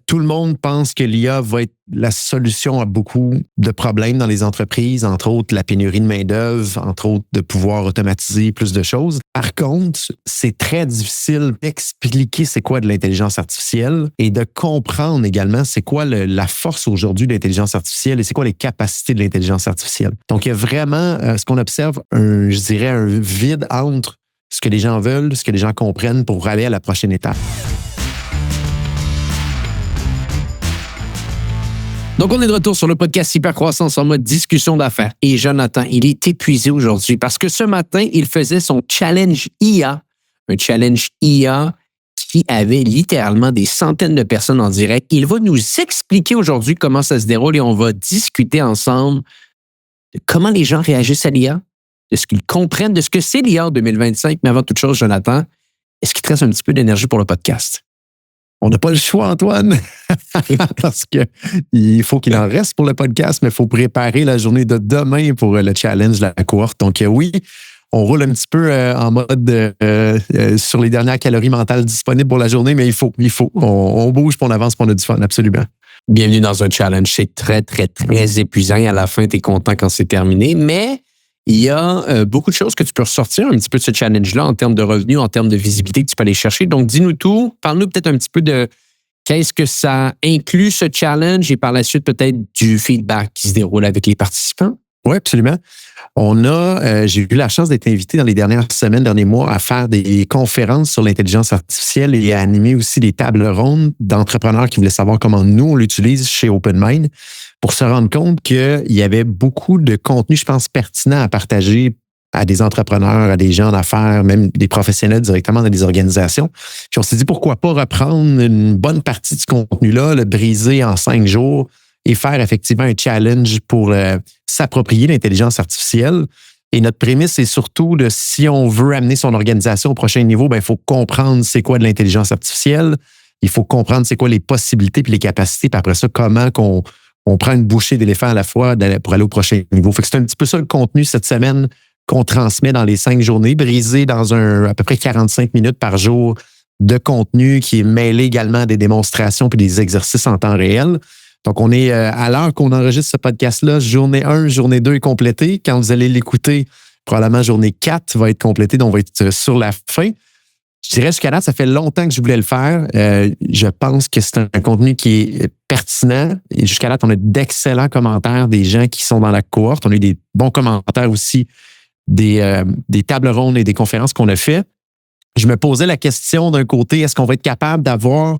Tout le monde pense que l'IA va être la solution à beaucoup de problèmes dans les entreprises, entre autres la pénurie de main-d'œuvre, entre autres de pouvoir automatiser plus de choses. Par contre, c'est très difficile d'expliquer c'est quoi de l'intelligence artificielle et de comprendre également c'est quoi la force aujourd'hui de l'intelligence artificielle et c'est quoi les capacités de l'intelligence artificielle. Donc, il y a vraiment ce qu'on observe, je dirais, un vide entre ce que les gens veulent, ce que les gens comprennent pour aller à la prochaine étape. Donc, on est de retour sur le podcast Hypercroissance en mode discussion d'affaires. Et Jonathan, il est épuisé aujourd'hui parce que ce matin, il faisait son challenge IA. Un challenge IA qui avait littéralement des centaines de personnes en direct. Il va nous expliquer aujourd'hui comment ça se déroule et on va discuter ensemble de comment les gens réagissent à l'IA, de ce qu'ils comprennent, de ce que c'est l'IA en 2025. Mais avant toute chose, Jonathan, est-ce qu'il te reste un petit peu d'énergie pour le podcast? On n'a pas le choix, Antoine, parce qu'il faut qu'il en reste pour le podcast, mais il faut préparer la journée de demain pour le challenge de la cohorte. Donc oui, on roule un petit peu en mode sur les dernières calories mentales disponibles pour la journée, mais il faut. On bouge, puis on avance, puis on a du fun, absolument. Bienvenue dans un challenge. C'est très, très, très épuisant. À la fin, tu es content quand c'est terminé, mais il y a beaucoup de choses que tu peux ressortir un petit peu de ce challenge-là en termes de revenus, en termes de visibilité que tu peux aller chercher. Donc, dis-nous tout. Parle-nous peut-être un petit peu de qu'est-ce que ça inclut, ce challenge, et par la suite, peut-être du feedback qui se déroule avec les participants. Oui, absolument. J'ai eu la chance d'être invité dans les dernières semaines, derniers mois, à faire des conférences sur l'intelligence artificielle et à animer aussi des tables rondes d'entrepreneurs qui voulaient savoir comment nous, on l'utilise chez OpenMind pour se rendre compte qu'il y avait beaucoup de contenu, je pense, pertinent à partager à des entrepreneurs, à des gens d'affaires, même des professionnels directement dans des organisations. Puis on s'est dit, pourquoi pas reprendre une bonne partie de ce contenu-là, le briser en 5 jours et faire effectivement un challenge pour s'approprier l'intelligence artificielle. Et notre prémisse, c'est surtout de si on veut amener son organisation au prochain niveau, il faut comprendre c'est quoi de l'intelligence artificielle, il faut comprendre c'est quoi les possibilités puis les capacités, puis après ça, comment on prend une bouchée d'éléphant à la fois pour aller au prochain niveau. Fait que c'est un petit peu ça le contenu cette semaine qu'on transmet dans les 5 journées, brisé dans à peu près 45 minutes par jour de contenu qui est mêlé également à des démonstrations puis des exercices en temps réel. Donc, on est à l'heure qu'on enregistre ce podcast-là, journée 1, journée 2 est complétée. Quand vous allez l'écouter, probablement journée 4 va être complétée, donc on va être sur la fin. Je dirais jusqu'à là, ça fait longtemps que je voulais le faire. Je pense que c'est un contenu qui est pertinent. Et jusqu'à là, on a d'excellents commentaires des gens qui sont dans la cohorte. On a eu des bons commentaires aussi des tables rondes et des conférences qu'on a fait. Je me posais la question d'un côté, est-ce qu'on va être capable d'avoir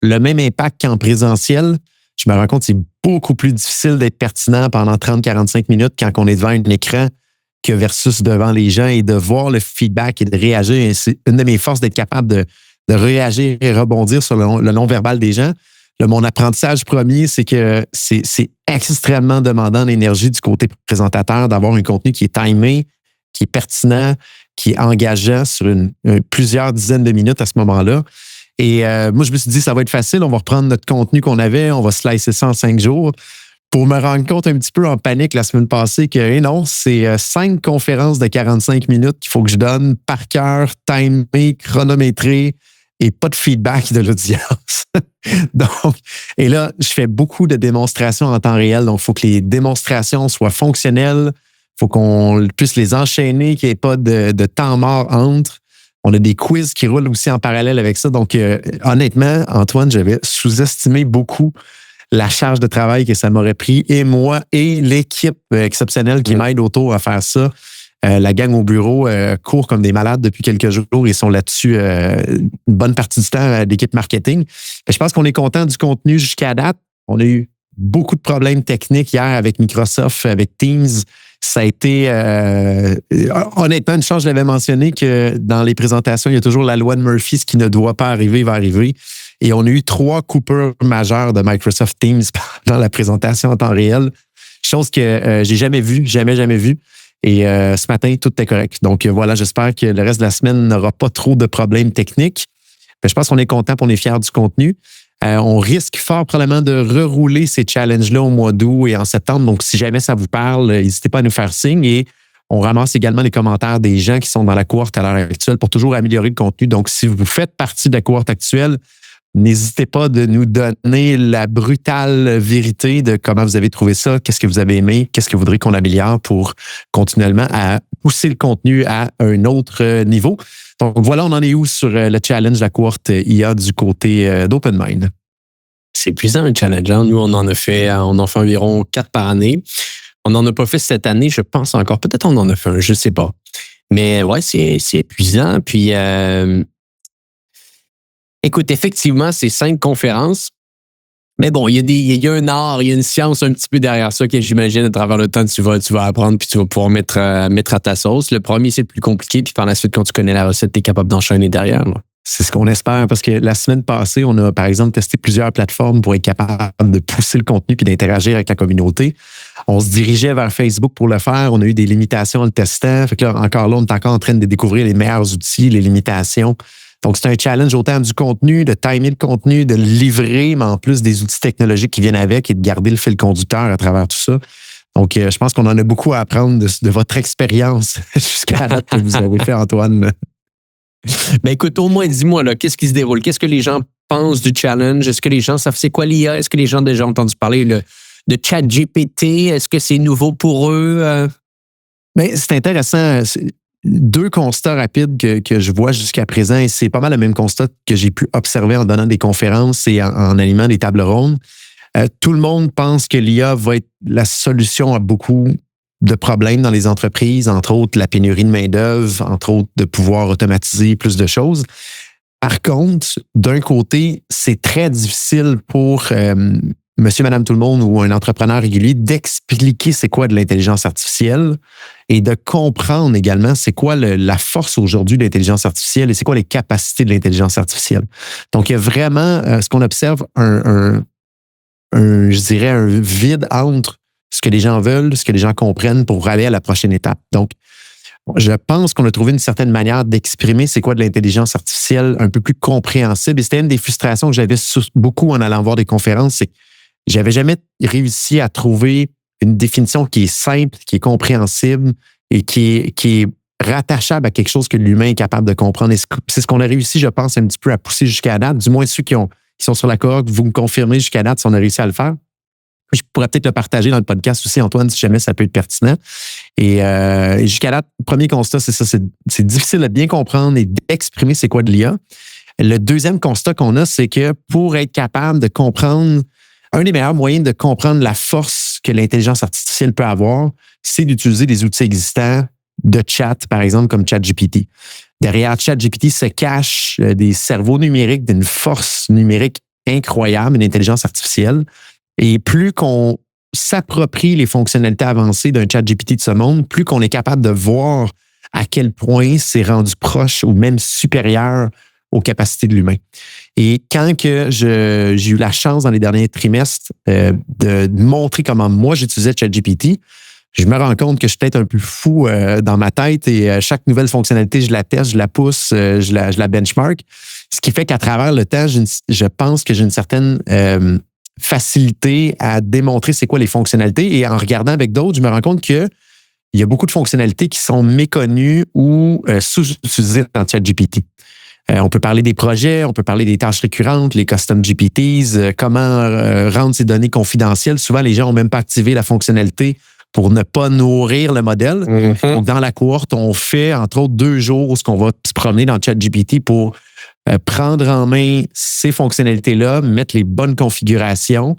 le même impact qu'en présentiel? Je me rends compte que c'est beaucoup plus difficile d'être pertinent pendant 30-45 minutes quand on est devant un écran que versus devant les gens et de voir le feedback et de réagir. Et c'est une de mes forces d'être capable de réagir et rebondir sur le non-verbal des gens. Mon apprentissage premier, c'est que c'est extrêmement demandant d'énergie du côté présentateur d'avoir un contenu qui est timé, qui est pertinent, qui est engageant sur plusieurs dizaines de minutes à ce moment-là. Et moi, je me suis dit, ça va être facile, on va reprendre notre contenu qu'on avait, on va slicer ça en 5 jours. Pour me rendre compte un petit peu en panique la semaine passée que non, c'est 5 conférences de 45 minutes qu'il faut que je donne par cœur, timé, chronométré et pas de feedback de l'audience. Donc, et là, je fais beaucoup de démonstrations en temps réel. Donc, il faut que les démonstrations soient fonctionnelles, il faut qu'on puisse les enchaîner, qu'il n'y ait pas de temps mort entre. On a des quiz qui roulent aussi en parallèle avec ça. Donc, honnêtement, Antoine, j'avais sous-estimé beaucoup la charge de travail que ça m'aurait pris. Et moi et l'équipe exceptionnelle qui m'aide autour à faire ça. La gang au bureau court comme des malades depuis quelques jours. Ils sont là-dessus une bonne partie du temps, l'équipe marketing. Je pense qu'on est content du contenu jusqu'à date. On a eu beaucoup de problèmes techniques hier avec Microsoft, avec Teams. Ça a été, honnêtement, une chance, je l'avais mentionné, que dans les présentations, il y a toujours la loi de Murphy, ce qui ne doit pas arriver va arriver. Et on a eu 3 coupures majeures de Microsoft Teams dans la présentation en temps réel, chose que j'ai jamais vue. Et ce matin, tout est correct. Donc voilà, j'espère que le reste de la semaine n'aura pas trop de problèmes techniques. Mais je pense qu'on est content et on est fiers du contenu. On risque fort probablement de rerouler ces challenges-là au mois d'août et en septembre. Donc, si jamais ça vous parle, n'hésitez pas à nous faire signe. Et on ramasse également les commentaires des gens qui sont dans la cohorte à l'heure actuelle pour toujours améliorer le contenu. Donc, si vous faites partie de la cohorte actuelle, N'hésitez pas de nous donner la brutale vérité de comment vous avez trouvé ça, qu'est-ce que vous avez aimé, qu'est-ce que vous voudrez qu'on améliore pour continuellement à pousser le contenu à un autre niveau. Donc voilà, on en est où sur le challenge, la cohorte IA du côté d'OpenMind? C'est épuisant un challenge. Hein? Nous, on en fait environ 4 par année. On n'en a pas fait cette année, je pense encore. Peut-être on en a fait un, je ne sais pas. Mais ouais, c'est épuisant. Puis, écoute, effectivement, c'est 5 conférences. Mais bon, il y a un art, il y a une science un petit peu derrière ça que j'imagine à travers le temps, tu vas apprendre puis tu vas pouvoir mettre à ta sauce. Le premier, c'est le plus compliqué. Puis par la suite, quand tu connais la recette, tu es capable d'enchaîner derrière. Là. C'est ce qu'on espère parce que la semaine passée, on a par exemple testé plusieurs plateformes pour être capable de pousser le contenu puis d'interagir avec la communauté. On se dirigeait vers Facebook pour le faire. On a eu des limitations en le testant. Fait que là, encore là, on est encore en train de découvrir les meilleurs outils, les limitations. Donc, c'est un challenge autant du contenu, de timer le contenu, de le livrer, mais en plus des outils technologiques qui viennent avec et de garder le fil conducteur à travers tout ça. Donc, je pense qu'on en a beaucoup à apprendre de votre expérience jusqu'à la date que vous avez fait, Antoine. Ben écoute, au moins, dis-moi, là, qu'est-ce qui se déroule? Qu'est-ce que les gens pensent du challenge? Est-ce que les gens savent c'est quoi l'IA? Est-ce que les gens ont déjà entendu parler de ChatGPT? Est-ce que c'est nouveau pour eux? Mais c'est intéressant. 2 constats rapides que je vois jusqu'à présent, et c'est pas mal le même constat que j'ai pu observer en donnant des conférences et en animant des tables rondes. Tout le monde pense que l'IA va être la solution à beaucoup de problèmes dans les entreprises, entre autres la pénurie de main-d'œuvre, entre autres de pouvoir automatiser plus de choses. Par contre, d'un côté, c'est très difficile pour monsieur, madame, tout le monde ou un entrepreneur régulier d'expliquer c'est quoi de l'intelligence artificielle et de comprendre également c'est quoi la force aujourd'hui de l'intelligence artificielle et c'est quoi les capacités de l'intelligence artificielle. Donc, il y a vraiment, ce qu'on observe, je dirais, un vide entre ce que les gens veulent, ce que les gens comprennent pour aller à la prochaine étape. Donc, je pense qu'on a trouvé une certaine manière d'exprimer c'est quoi de l'intelligence artificielle un peu plus compréhensible. Et c'était une des frustrations que j'avais beaucoup en allant voir des conférences, c'est que j'avais jamais réussi à trouver une définition qui est simple, qui est compréhensible et qui est rattachable à quelque chose que l'humain est capable de comprendre. Et c'est ce qu'on a réussi, je pense, un petit peu à pousser jusqu'à date. Du moins, ceux qui sont sur la cohorte, vous me confirmez jusqu'à date si on a réussi à le faire. Je pourrais peut-être le partager dans le podcast aussi, Antoine, si jamais ça peut être pertinent. Et jusqu'à date, le premier constat, c'est ça. C'est difficile de bien comprendre et d'exprimer c'est quoi de l'IA. Le deuxième constat qu'on a, c'est que pour être capable de comprendre, un des meilleurs moyens de comprendre la force que l'intelligence artificielle peut avoir, c'est d'utiliser des outils existants de chat, par exemple, comme ChatGPT. Derrière ChatGPT se cachent des cerveaux numériques d'une force numérique incroyable, une intelligence artificielle. Et plus qu'on s'approprie les fonctionnalités avancées d'un ChatGPT de ce monde, plus qu'on est capable de voir à quel point c'est rendu proche ou même supérieur aux capacités de l'humain. Et quand que j'ai eu la chance dans les derniers trimestres de montrer comment moi j'utilisais ChatGPT, je me rends compte que je suis peut-être un peu fou dans ma tête et chaque nouvelle fonctionnalité, je la teste, je la pousse, je la benchmark. Ce qui fait qu'à travers le temps, je pense que j'ai une certaine facilité à démontrer c'est quoi les fonctionnalités. Et en regardant avec d'autres, je me rends compte que il y a beaucoup de fonctionnalités qui sont méconnues ou sous-utilisées dans ChatGPT. On peut parler des projets, on peut parler des tâches récurrentes, les custom GPTs, comment rendre ces données confidentielles. Souvent, les gens n'ont même pas activé la fonctionnalité pour ne pas nourrir le modèle. Mm-hmm. Donc, dans la cohorte, on fait, entre autres, 2 jours où on va se promener dans ChatGPT pour prendre en main ces fonctionnalités-là, mettre les bonnes configurations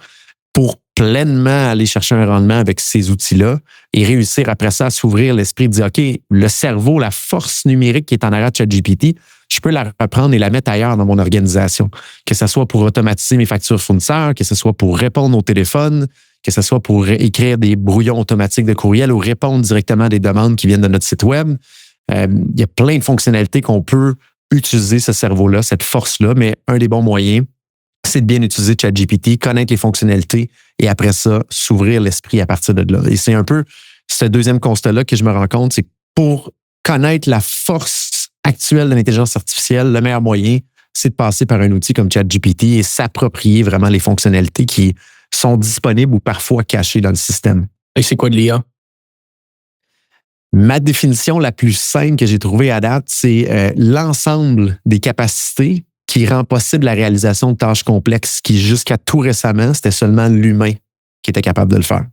pour pleinement aller chercher un rendement avec ces outils-là et réussir après ça à s'ouvrir l'esprit de dire, OK, le cerveau, la force numérique qui est en arrière de ChatGPT, je peux la reprendre et la mettre ailleurs dans mon organisation. Que ce soit pour automatiser mes factures fournisseurs, que ce soit pour répondre au téléphone, que ce soit pour écrire des brouillons automatiques de courriel ou répondre directement à des demandes qui viennent de notre site web. Il y a plein de fonctionnalités qu'on peut utiliser ce cerveau-là, cette force-là, mais un des bons moyens, c'est de bien utiliser ChatGPT, connaître les fonctionnalités et après ça, s'ouvrir l'esprit à partir de là. Et c'est un peu ce deuxième constat-là que je me rends compte, c'est que pour connaître la force actuelle de l'intelligence artificielle, le meilleur moyen, c'est de passer par un outil comme ChatGPT et s'approprier vraiment les fonctionnalités qui sont disponibles ou parfois cachées dans le système. Et c'est quoi de l'IA? Ma définition la plus simple que j'ai trouvée à date, c'est l'ensemble des capacités qui rend possible la réalisation de tâches complexes qui, jusqu'à tout récemment, c'était seulement l'humain qui était capable de le faire.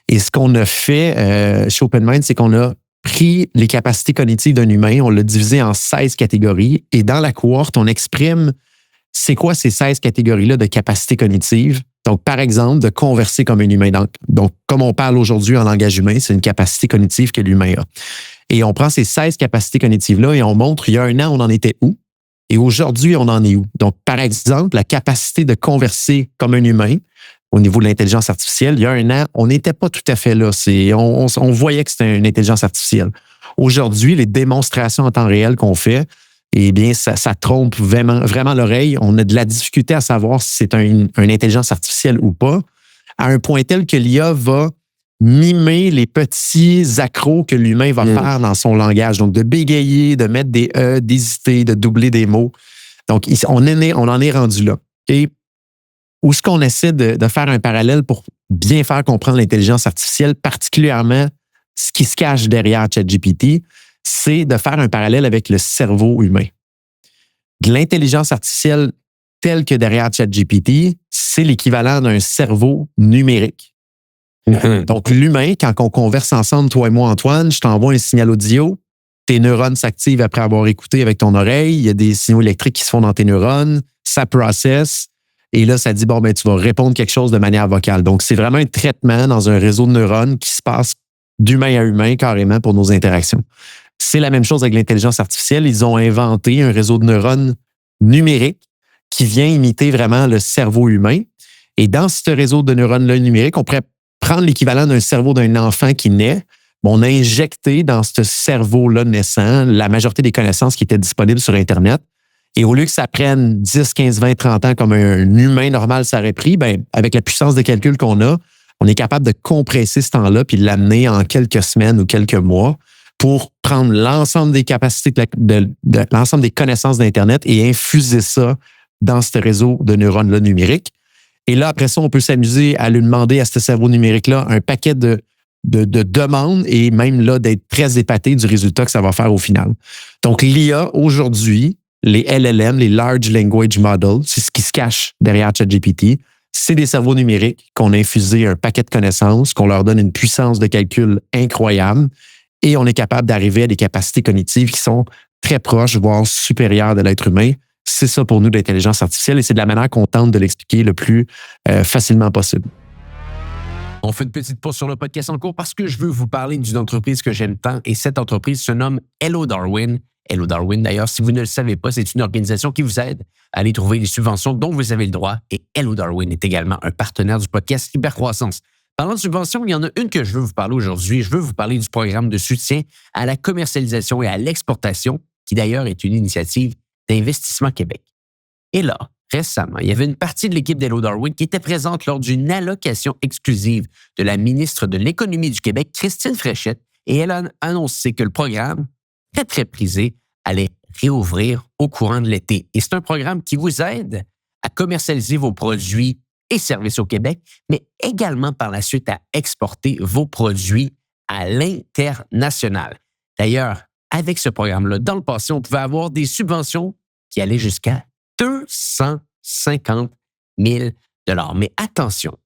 Et ce qu'on a fait chez OpenMind, c'est qu'on a pris les capacités cognitives d'un humain, on l'a divisé en 16 catégories, et dans la cohorte, on exprime c'est quoi ces 16 catégories-là de capacités cognitives. Donc, par exemple, de converser comme un humain. Donc, comme on parle aujourd'hui en langage humain, c'est une capacité cognitive que l'humain a. Et on prend ces 16 capacités cognitives-là et on montre, il y a un an, on en était où? Et aujourd'hui, on en est où? Donc, par exemple, la capacité de converser comme un humain au niveau de l'intelligence artificielle, il y a un an, on n'était pas tout à fait là. On voyait que c'était une intelligence artificielle. Aujourd'hui, les démonstrations en temps réel qu'on fait, eh bien, ça trompe vraiment l'oreille. On a de la difficulté à savoir si c'est une intelligence artificielle ou pas, à un point tel que l'IA va mimer les petits accros que l'humain va faire dans son langage. Donc, de bégayer, de mettre des « d'hésiter, de doubler des mots. Donc, on en est rendu là. Et où est-ce qu'on essaie de faire un parallèle pour bien faire comprendre l'intelligence artificielle, particulièrement ce qui se cache derrière ChatGPT, c'est de faire un parallèle avec le cerveau humain. De l'intelligence artificielle telle que derrière ChatGPT, c'est l'équivalent d'un cerveau numérique. Donc, l'humain, quand on converse ensemble, toi et moi, Antoine, je t'envoie un signal audio, tes neurones s'activent après avoir écouté avec ton oreille, il y a des signaux électriques qui se font dans tes neurones, ça processe, et là, ça dit, bon, ben, tu vas répondre quelque chose de manière vocale. Donc, c'est vraiment un traitement dans un réseau de neurones qui se passe d'humain à humain, carrément, pour nos interactions. C'est la même chose avec l'intelligence artificielle. Ils ont inventé un réseau de neurones numérique qui vient imiter vraiment le cerveau humain. Et dans ce réseau de neurones-là numériques, on pourrait prendre l'équivalent d'un cerveau d'un enfant qui naît. On a injecté dans ce cerveau-là naissant la majorité des connaissances qui étaient disponibles sur Internet. Et au lieu que ça prenne 10, 15, 20, 30 ans comme un humain normal ça aurait pris, ben, avec la puissance de calcul qu'on a, on est capable de compresser ce temps-là puis de l'amener en quelques semaines ou quelques mois pour prendre l'ensemble des capacités, l'ensemble des connaissances d'Internet et infuser ça dans ce réseau de neurones-là numériques. Et là, après ça, on peut s'amuser à lui demander à ce cerveau numérique-là un paquet de demandes et même là d'être très épaté du résultat que ça va faire au final. Donc, l'IA, aujourd'hui, les LLM, les Large Language Models, c'est ce qui se cache derrière ChatGPT. C'est des cerveaux numériques qu'on a infusé un paquet de connaissances, qu'on leur donne une puissance de calcul incroyable et on est capable d'arriver à des capacités cognitives qui sont très proches, voire supérieures de l'être humain. C'est ça pour nous l'intelligence artificielle et c'est de la manière qu'on tente de l'expliquer le plus facilement possible. On fait une petite pause sur le podcast en cours parce que je veux vous parler d'une entreprise que j'aime tant et cette entreprise se nomme Hello Darwin. Hello Darwin, d'ailleurs, si vous ne le savez pas, c'est une organisation qui vous aide à aller trouver les subventions dont vous avez le droit et Hello Darwin est également un partenaire du podcast Hypercroissance. Parlant de subventions, il y en a une que je veux vous parler aujourd'hui. Je veux vous parler du programme de soutien à la commercialisation et à l'exportation, qui d'ailleurs est une initiative d'Investissement Québec. Et là, récemment, il y avait une partie de l'équipe d'Hello Darwin qui était présente lors d'une allocation exclusive de la ministre de l'Économie du Québec, Christine Fréchette, et elle a annoncé que le programme, très, très prisé, allait réouvrir au courant de l'été. Et c'est un programme qui vous aide à commercialiser vos produits et services au Québec, mais également par la suite à exporter vos produits à l'international. D'ailleurs, avec ce programme-là, dans le passé, on pouvait avoir des subventions qui allaient jusqu'à 250 000 $. Mais attention,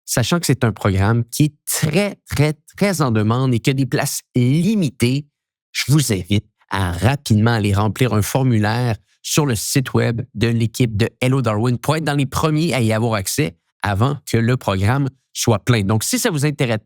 sachant que c'est un programme qui est très, très, très en demande et qui a des places limitées, je vous invite à rapidement aller remplir un formulaire sur le site web de l'équipe de Hello Darwin pour être dans les premiers à y avoir accès avant que le programme soit plein. Donc, si ça vous intéresse,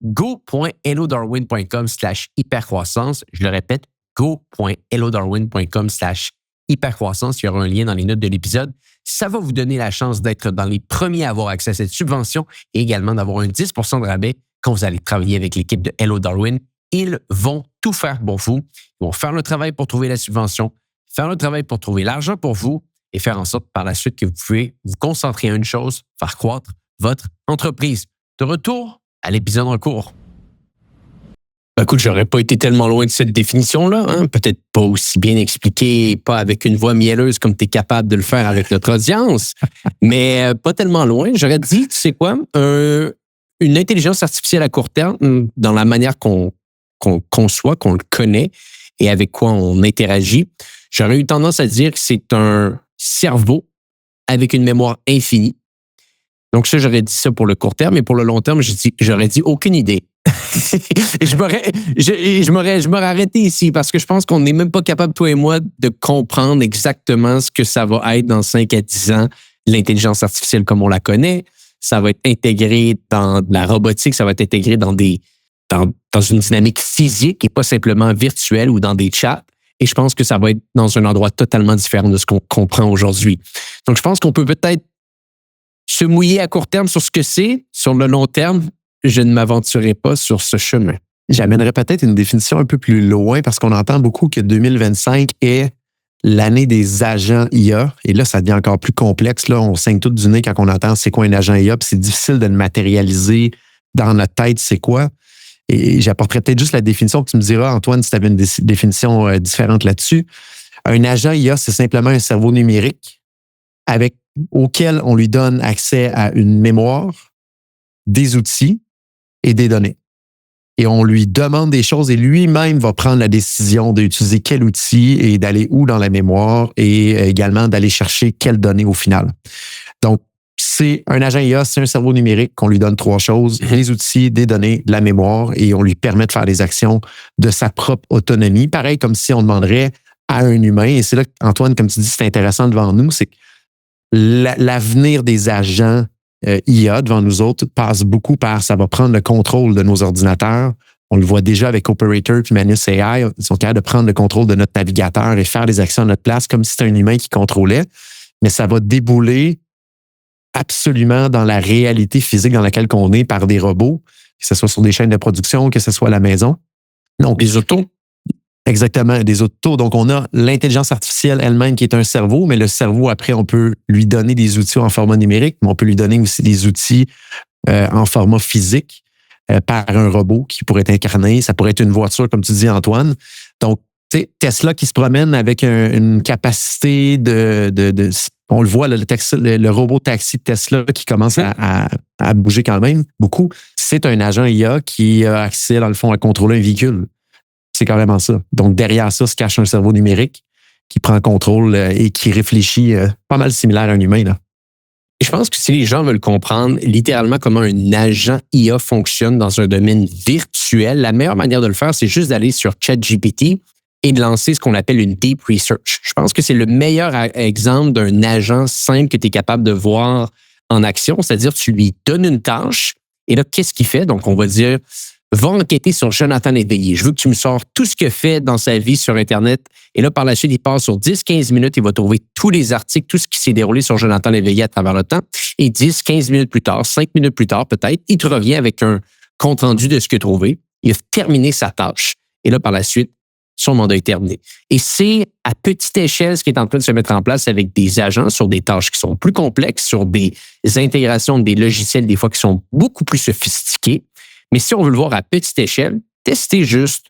go.hellodarwin.com/hypercroissance. Je le répète, go.hellodarwin.com/hypercroissance. Il y aura un lien dans les notes de l'épisode. Ça va vous donner la chance d'être dans les premiers à avoir accès à cette subvention et également d'avoir un 10 % de rabais quand vous allez travailler avec l'équipe de Hello Darwin. Ils vont tout faire pour vous. Ils vont faire le travail pour trouver la subvention, faire le travail pour trouver l'argent pour vous et faire en sorte par la suite que vous pouvez vous concentrer à une chose, faire croître votre entreprise. De retour à l'épisode en cours. Écoute, j'aurais pas été tellement loin de cette définition-là. Hein? Peut-être pas aussi bien expliqué, pas avec une voix mielleuse comme tu es capable de le faire avec notre audience, mais pas tellement loin. J'aurais dit, tu sais quoi, une intelligence artificielle à court terme, dans la manière qu'on conçoit, qu'on le connaît et avec quoi on interagit, J'aurais eu tendance à dire que c'est un cerveau avec une mémoire infinie. Donc ça, j'aurais dit ça pour le court terme, mais pour le long terme, j'aurais dit aucune idée. Et je m'aurais arrêté ici parce que je pense qu'on n'est même pas capable, toi et moi, de comprendre exactement ce que ça va être dans 5 à 10 ans, l'intelligence artificielle comme on la connaît. Ça va être intégré dans de la robotique, ça va être intégré dans une dynamique physique et pas simplement virtuelle ou dans des chats. Et je pense que ça va être dans un endroit totalement différent de ce qu'on comprend aujourd'hui. Donc, je pense qu'on peut peut-être se mouiller à court terme sur ce que c'est. Sur le long terme, je ne m'aventurerai pas sur ce chemin. J'amènerais peut-être une définition un peu plus loin parce qu'on entend beaucoup que 2025 est l'année des agents IA. Et là, ça devient encore plus complexe. Là, on saigne tout du nez quand on entend c'est quoi un agent IA. Puis c'est difficile de le matérialiser dans notre tête, c'est quoi. Et j'apporterai peut-être juste la définition que tu me diras, Antoine, si tu avais une définition différente là-dessus. Un agent IA, c'est simplement un cerveau numérique auquel on lui donne accès à une mémoire, des outils et des données. Et on lui demande des choses et lui-même va prendre la décision d'utiliser quel outil et d'aller où dans la mémoire et également d'aller chercher quelles données au final. Donc, c'est un agent IA, c'est un cerveau numérique qu'on lui donne 3 choses, des outils, des données, de la mémoire et on lui permet de faire des actions de sa propre autonomie. Pareil comme si on demanderait à un humain. Et c'est là, Antoine, comme tu dis, c'est intéressant devant nous, c'est que l'avenir des agents IA devant nous autres passe beaucoup par ça va prendre le contrôle de nos ordinateurs. On le voit déjà avec Operator puis Manus AI. Ils sont capables de prendre le contrôle de notre navigateur et faire des actions à notre place comme si c'était un humain qui contrôlait. Mais ça va débouler absolument dans la réalité physique dans laquelle on est par des robots, que ce soit sur des chaînes de production, que ce soit à la maison. Donc, des autos. Exactement, des autos. Donc, on a l'intelligence artificielle elle-même qui est un cerveau, mais le cerveau, après, on peut lui donner des outils en format numérique, mais on peut lui donner aussi des outils en format physique par un robot qui pourrait être incarné. Ça pourrait être une voiture, comme tu dis, Antoine. Donc, Tesla qui se promène avec une capacité on le voit, le robot taxi de Tesla qui commence à bouger quand même beaucoup. C'est un agent IA qui a accès, dans le fond, à contrôler un véhicule. C'est carrément ça. Donc, derrière ça se cache un cerveau numérique qui prend contrôle et qui réfléchit pas mal similaire à un humain. Là. Et je pense que si les gens veulent comprendre littéralement comment un agent IA fonctionne dans un domaine virtuel, la meilleure manière de le faire, c'est juste d'aller sur ChatGPT et de lancer ce qu'on appelle une deep research. Je pense que c'est le meilleur exemple d'un agent simple que tu es capable de voir en action, c'est-à-dire tu lui donnes une tâche et là, qu'est-ce qu'il fait? Donc, on va dire, va enquêter sur Jonathan Léveillé. Je veux que tu me sors tout ce qu'il a fait dans sa vie sur Internet. Et là, par la suite, il part sur 10-15 minutes, il va trouver tous les articles, tout ce qui s'est déroulé sur Jonathan Léveillé à travers le temps. Et 10-15 minutes plus tard, 5 minutes plus tard peut-être, il te revient avec un compte-rendu de ce qu'il a trouvé. Il a terminé sa tâche. Et là, par la suite, son mandat est terminé. Et c'est à petite échelle ce qui est en train de se mettre en place avec des agents sur des tâches qui sont plus complexes, sur des intégrations des logiciels, des fois qui sont beaucoup plus sophistiqués. Mais si on veut le voir à petite échelle, testez juste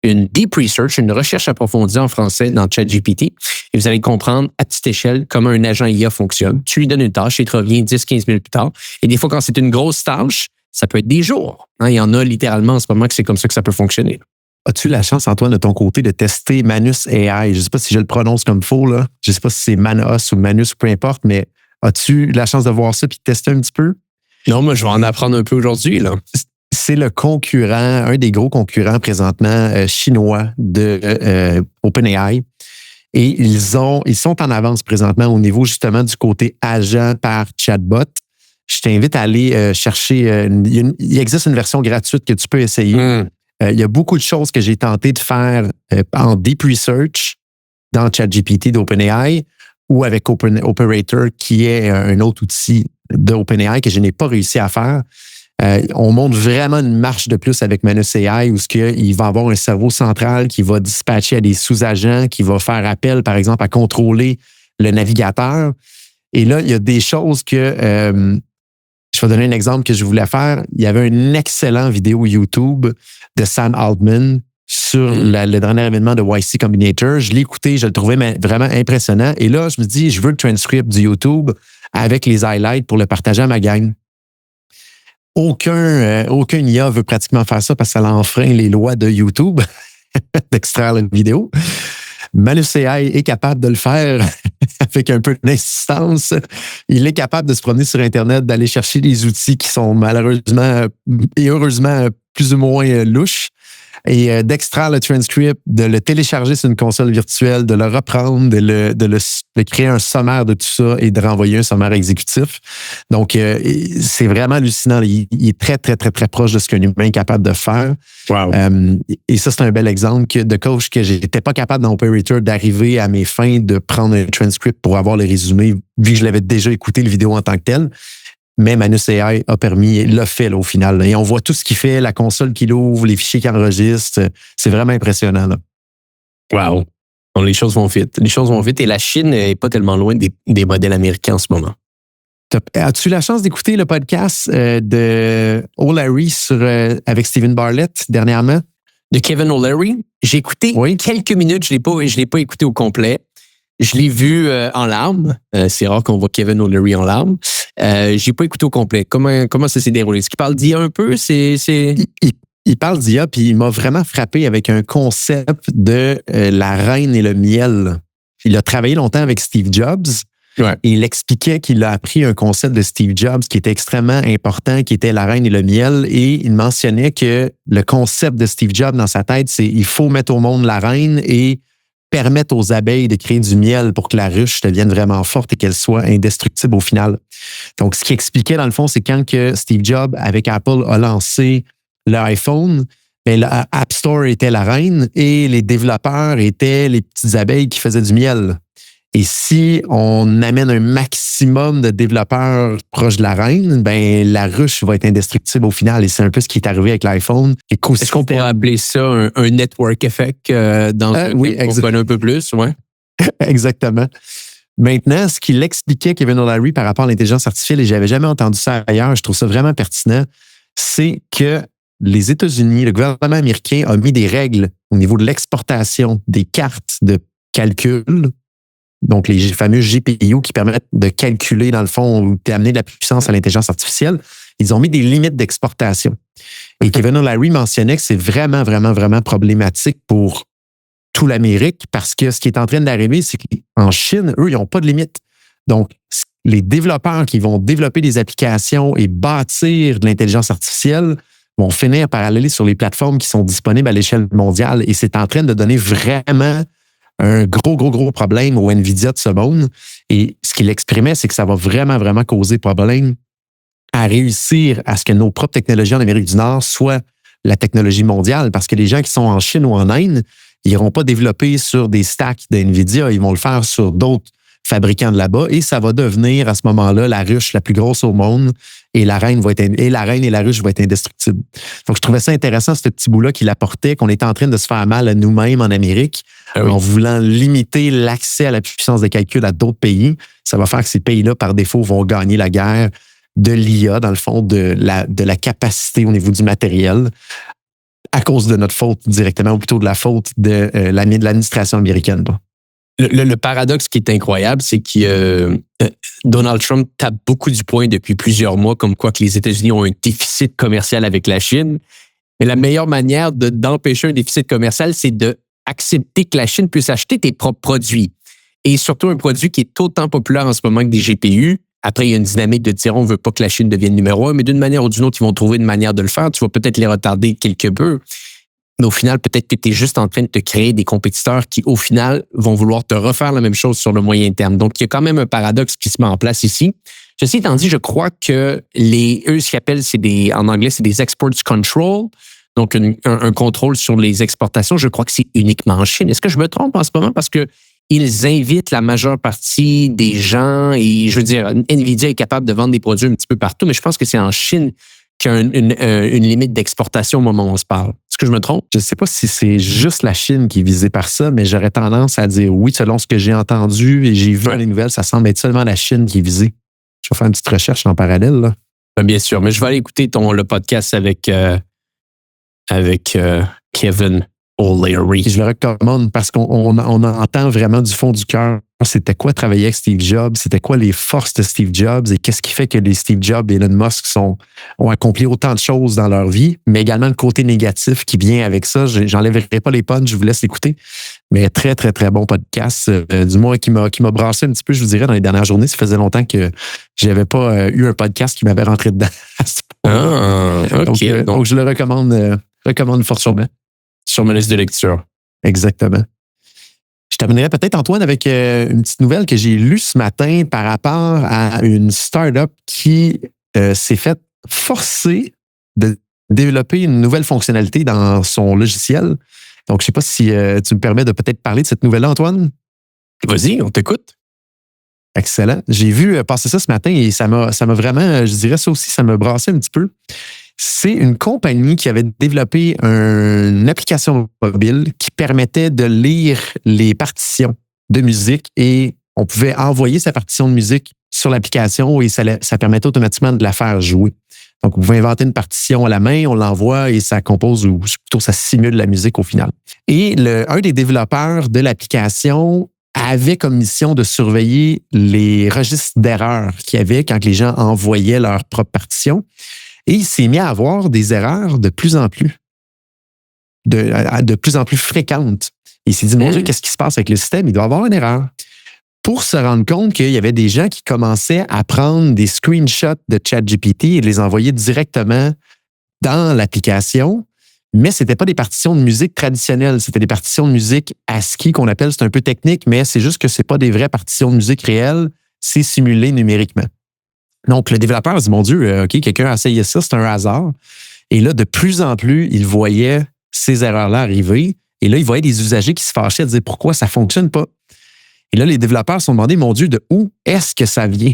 une deep research, une recherche approfondie en français dans ChatGPT et vous allez comprendre à petite échelle comment un agent IA fonctionne. Tu lui donnes une tâche et il te revient 10-15 minutes plus tard. Et des fois, quand c'est une grosse tâche, ça peut être des jours. Il y en a littéralement en ce moment que c'est comme ça que ça peut fonctionner. As-tu la chance, Antoine, de ton côté, de tester Manus AI? Je ne sais pas si je le prononce comme faux, là. Je ne sais pas si c'est Manos ou Manus, peu importe, mais as-tu la chance de voir ça et de tester un petit peu? Non, moi, je vais en apprendre un peu aujourd'hui, là. C'est le concurrent, un des gros concurrents présentement chinois de OpenAI. Et ils sont en avance présentement au niveau justement du côté agent par chatbot. Je t'invite à aller chercher. Il existe une version gratuite que tu peux essayer. Il y a beaucoup de choses que j'ai tenté de faire en deep research dans ChatGPT d'OpenAI ou avec Operator, qui est un autre outil d'OpenAI que je n'ai pas réussi à faire. On monte vraiment une marche de plus avec Manus AI où il va avoir un cerveau central qui va dispatcher à des sous-agents, qui va faire appel, par exemple, à contrôler le navigateur. Et là, il y a des choses que... je vais donner un exemple que je voulais faire. Il y avait une excellente vidéo YouTube de Sam Altman sur le dernier événement de YC Combinator. Je l'ai écouté, je le trouvais vraiment impressionnant. Et là, je me dis, je veux le transcript du YouTube avec les highlights pour le partager à ma gang. Aucun IA veut pratiquement faire ça parce que ça enfreint les lois de YouTube d'extraire une vidéo. Manus AI est capable de le faire avec un peu d'insistance. Il est capable de se promener sur Internet, d'aller chercher des outils qui sont malheureusement et heureusement plus ou moins louches et d'extraire le transcript, de le télécharger sur une console virtuelle, de le reprendre, de créer un sommaire de tout ça et de renvoyer un sommaire exécutif. Donc, c'est vraiment hallucinant. Il est très, très, très, très proche de ce qu'un humain est capable de faire. Wow. Et ça, c'est un bel exemple de coach que j'étais pas capable dans Operator d'arriver à mes fins de prendre un transcript pour avoir le résumé, vu que je l'avais déjà écouté le vidéo en tant que tel. Mais Manus AI l'a fait là, au final. Là. Et on voit tout ce qu'il fait, la console qu'il ouvre, les fichiers qu'il enregistre. C'est vraiment impressionnant. Là. Wow. Bon, les choses vont vite. Les choses vont vite et la Chine n'est pas tellement loin des modèles américains en ce moment. As-tu eu la chance d'écouter le podcast de O'Larry avec Stephen Bartlett dernièrement? De Kevin O'Leary? J'ai écouté quelques minutes. Je l'ai pas écouté au complet. Je l'ai vu en larmes. C'est rare qu'on voit Kevin O'Leary en larmes. J'ai pas écouté au complet. Comment ça s'est déroulé? Est-ce qu'il parle d'IA un peu? Il parle d'IA, puis il m'a vraiment frappé avec un concept de la reine et le miel. Il a travaillé longtemps avec Steve Jobs. Ouais. Et il expliquait qu'il a appris un concept de Steve Jobs qui était extrêmement important, qui était la reine et le miel. Et il mentionnait que le concept de Steve Jobs dans sa tête, c'est il faut mettre au monde la reine et permettre aux abeilles de créer du miel pour que la ruche devienne vraiment forte et qu'elle soit indestructible au final. Donc, ce qu'il expliquait dans le fond, c'est quand que Steve Jobs, avec Apple, a lancé l'iPhone, ben, l'App Store était la reine et les développeurs étaient les petites abeilles qui faisaient du miel. Et si on amène un maximum de développeurs proches de la reine, ben la ruche va être indestructible au final. Et c'est un peu ce qui est arrivé avec l'iPhone. Est-ce qu'on pourrait appeler ça un network effect oui, on connaît un peu plus? Ouais. Exactement. Maintenant, ce qu'il expliquait, Kevin O'Leary, par rapport à l'intelligence artificielle, et j'avais jamais entendu ça ailleurs, je trouve ça vraiment pertinent, c'est que les États-Unis, le gouvernement américain a mis des règles au niveau de l'exportation des cartes de calcul. Donc, les fameux GPU qui permettent de calculer, dans le fond, d'amener de la puissance à l'intelligence artificielle, ils ont mis des limites d'exportation. Et Kevin O'Leary mentionnait que c'est vraiment, vraiment, vraiment problématique pour tout l'Amérique parce que ce qui est en train d'arriver, c'est qu'en Chine, eux, ils n'ont pas de limite. Donc, les développeurs qui vont développer des applications et bâtir de l'intelligence artificielle vont finir par aller sur les plateformes qui sont disponibles à l'échelle mondiale. Et c'est en train de donner vraiment un gros problème au NVIDIA de ce monde. Et ce qu'il exprimait, c'est que ça va vraiment, vraiment causer problème à réussir à ce que nos propres technologies en Amérique du Nord soient la technologie mondiale. Parce que les gens qui sont en Chine ou en Inde, ils n'iront pas développer sur des stacks d'NVIDIA, ils vont le faire sur d'autres fabricants de là-bas et ça va devenir à ce moment-là la ruche la plus grosse au monde et la reine et la ruche vont être indestructibles. Donc, je trouvais ça intéressant, ce petit bout-là qu'il apportait, qu'on était en train de se faire mal à nous-mêmes en Amérique en voulant limiter l'accès à la puissance de calcul à d'autres pays. Ça va faire que ces pays-là, par défaut, vont gagner la guerre de l'IA, dans le fond, de la capacité au niveau du matériel à cause de notre faute directement, ou plutôt de la faute de l'administration américaine. Le paradoxe qui est incroyable, c'est que Donald Trump tape beaucoup du poing depuis plusieurs mois, comme quoi que les États-Unis ont un déficit commercial avec la Chine. Mais la meilleure manière d'empêcher un déficit commercial, c'est d'accepter que la Chine puisse acheter tes propres produits. Et surtout un produit qui est autant populaire en ce moment que des GPU. Après, il y a une dynamique de dire on ne veut pas que la Chine devienne numéro 1, mais d'une manière ou d'une autre, ils vont trouver une manière de le faire. Tu vas peut-être les retarder quelque peu. Mais au final, peut-être que tu es juste en train de te créer des compétiteurs qui, au final, vont vouloir te refaire la même chose sur le moyen terme. Donc, il y a quand même un paradoxe qui se met en place ici. Ceci étant dit, je crois que eux, ce qu'ils appellent, en anglais, c'est des exports control. Donc, un contrôle sur les exportations. Je crois que c'est uniquement en Chine. Est-ce que je me trompe en ce moment? Parce que ils invitent la majeure partie des gens et, je veux dire, NVIDIA est capable de vendre des produits un petit peu partout, mais je pense que c'est en Chine qu'il y a une limite d'exportation au moment où on se parle. Est-ce que je me trompe? Je ne sais pas si c'est juste la Chine qui est visée par ça, mais j'aurais tendance à dire oui, selon ce que j'ai entendu et j'ai vu dans les nouvelles, ça semble être seulement la Chine qui est visée. Je vais faire une petite recherche en parallèle. Là. Bien sûr, mais je vais aller écouter le podcast avec Kevin O'Leary. Je le recommande parce qu'on entend vraiment du fond du cœur c'était quoi travailler avec Steve Jobs, c'était quoi les forces de Steve Jobs et qu'est-ce qui fait que les Steve Jobs et Elon Musk ont accompli autant de choses dans leur vie, mais également le côté négatif qui vient avec ça. J'enlèverai pas les punchs, je vous laisse l'écouter. Mais très, très, très bon podcast, du moins qui m'a brassé un petit peu, je vous dirais, dans les dernières journées. Ça faisait longtemps que j'avais pas eu un podcast qui m'avait rentré dedans. OK. Donc, je le recommande fortement. Sur ma liste de lecture. Exactement. Je terminerai peut-être, Antoine, avec une petite nouvelle que j'ai lue ce matin par rapport à une start-up qui s'est faite forcer de développer une nouvelle fonctionnalité dans son logiciel. Donc, je ne sais pas si tu me permets de peut-être parler de cette nouvelle-là, Antoine. Vas-y, on t'écoute. Excellent. J'ai vu passer ça ce matin et ça m'a vraiment, je dirais ça aussi, ça m'a brassé un petit peu. C'est une compagnie qui avait développé une application mobile qui permettait de lire les partitions de musique et on pouvait envoyer sa partition de musique sur l'application et ça permettait automatiquement de la faire jouer. Donc, vous pouvez inventer une partition à la main, on l'envoie et ça compose ou plutôt ça simule la musique au final. Et un des développeurs de l'application avait comme mission de surveiller les registres d'erreurs qu'il y avait quand les gens envoyaient leur propre partition. Et il s'est mis à avoir des erreurs de plus en plus fréquentes. Et il s'est dit, mon Dieu, qu'est-ce qui se passe avec le système? Il doit y avoir une erreur. Pour se rendre compte qu'il y avait des gens qui commençaient à prendre des screenshots de ChatGPT et les envoyer directement dans l'application, mais ce n'était pas des partitions de musique traditionnelles, c'était des partitions de musique ASCII qu'on appelle, c'est un peu technique, mais c'est juste que ce n'est pas des vraies partitions de musique réelles, c'est simulé numériquement. Donc, le développeur dit, mon Dieu, OK, quelqu'un a essayé ça, c'est un hasard. Et là, de plus en plus, il voyait ces erreurs-là arriver. Et là, il voyait des usagers qui se fâchaient à dire pourquoi ça ne fonctionne pas. Et là, les développeurs se sont demandé, mon Dieu, de où est-ce que ça vient?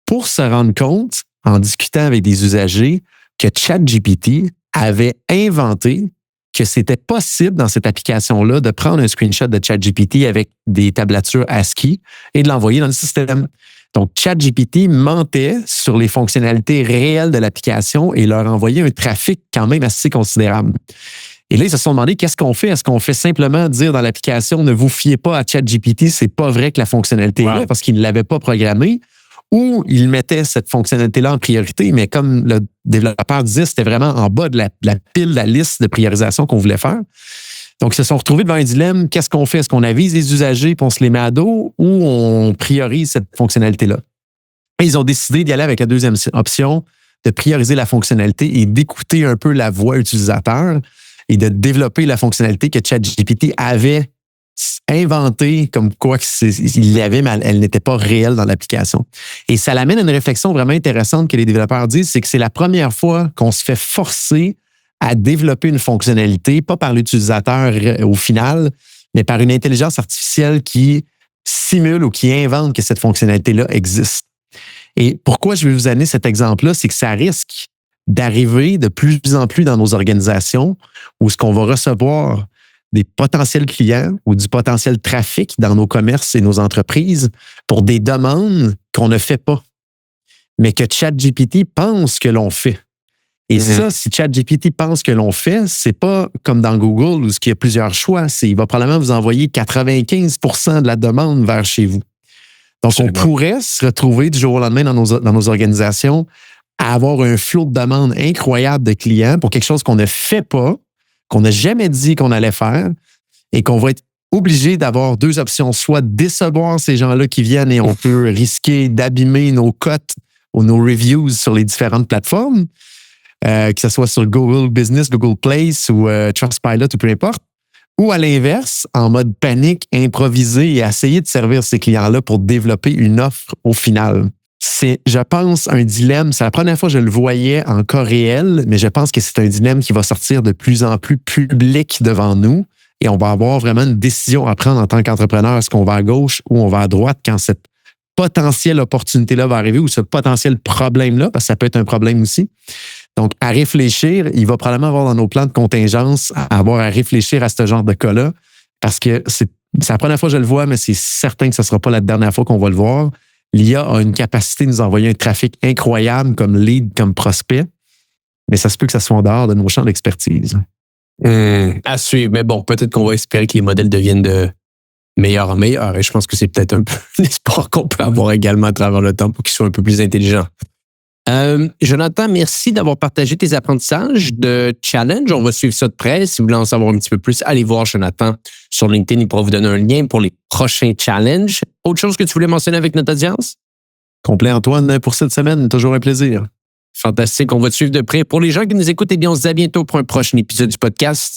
Pour se rendre compte, en discutant avec des usagers, que ChatGPT avait inventé que c'était possible dans cette application-là de prendre un screenshot de ChatGPT avec des tablatures ASCII et de l'envoyer dans le système. Donc, ChatGPT mentait sur les fonctionnalités réelles de l'application et leur envoyait un trafic quand même assez considérable. Et là, ils se sont demandé, qu'est-ce qu'on fait? Est-ce qu'on fait simplement dire dans l'application, ne vous fiez pas à ChatGPT, c'est pas vrai que la fonctionnalité est là parce qu'ils ne l'avaient pas programmée, ou ils mettaient cette fonctionnalité-là en priorité, mais comme le développeur disait, c'était vraiment en bas de la pile, la liste de priorisation qu'on voulait faire. Donc, ils se sont retrouvés devant un dilemme. Qu'est-ce qu'on fait? Est-ce qu'on avise les usagers et on se les met à dos ou on priorise cette fonctionnalité-là? Et ils ont décidé d'y aller avec la deuxième option, de prioriser la fonctionnalité et d'écouter un peu la voix utilisateur et de développer la fonctionnalité que ChatGPT avait inventée comme quoi il l'avait, mais elle n'était pas réelle dans l'application. Et ça l'amène à une réflexion vraiment intéressante que les développeurs disent, c'est que c'est la première fois qu'on se fait forcer à développer une fonctionnalité, pas par l'utilisateur au final, mais par une intelligence artificielle qui simule ou qui invente que cette fonctionnalité-là existe. Et pourquoi je vais vous amener cet exemple-là, c'est que ça risque d'arriver de plus en plus dans nos organisations où ce qu'on va recevoir des potentiels clients ou du potentiel trafic dans nos commerces et nos entreprises pour des demandes qu'on ne fait pas, mais que ChatGPT pense que l'on fait. Et ça, si ChatGPT pense que l'on fait, c'est pas comme dans Google où il y a plusieurs choix. Il va probablement vous envoyer 95% de la demande vers chez vous. Donc, on pourrait se retrouver du jour au lendemain dans nos organisations à avoir un flot de demandes incroyable de clients pour quelque chose qu'on ne fait pas, qu'on n'a jamais dit qu'on allait faire et qu'on va être obligé d'avoir deux options, soit décevoir ces gens-là qui viennent et on peut risquer d'abîmer nos cotes ou nos reviews sur les différentes plateformes, que ce soit sur Google Business, Google Place ou Trustpilot ou peu importe, ou à l'inverse, en mode panique, improviser et essayer de servir ces clients-là pour développer une offre au final. C'est, je pense, un dilemme. C'est la première fois que je le voyais en cas réel, mais je pense que c'est un dilemme qui va sortir de plus en plus public devant nous et on va avoir vraiment une décision à prendre en tant qu'entrepreneur. Est-ce qu'on va à gauche ou on va à droite quand cette potentielle opportunité-là va arriver ou ce potentiel problème-là, parce que ça peut être un problème aussi. Donc, à réfléchir, il va probablement avoir dans nos plans de contingence à avoir à réfléchir à ce genre de cas-là parce que c'est la première fois que je le vois, mais c'est certain que ce ne sera pas la dernière fois qu'on va le voir. L'IA a une capacité de nous envoyer un trafic incroyable comme lead, comme prospect, mais ça se peut que ça soit en dehors de nos champs d'expertise. À suivre. Mais bon, peut-être qu'on va espérer que les modèles deviennent de meilleur en meilleur. Et je pense que c'est peut-être un peu l'espoir qu'on peut avoir également à travers le temps pour qu'ils soient un peu plus intelligents. Jonathan, merci d'avoir partagé tes apprentissages de challenge. On va suivre ça de près. Si vous voulez en savoir un petit peu plus, allez voir Jonathan sur LinkedIn. Il pourra vous donner un lien pour les prochains challenges. Autre chose que tu voulais mentionner avec notre audience? Complet, Antoine, pour cette semaine. Toujours un plaisir. Fantastique. On va te suivre de près. Pour les gens qui nous écoutent, eh bien, on se dit à bientôt pour un prochain épisode du podcast.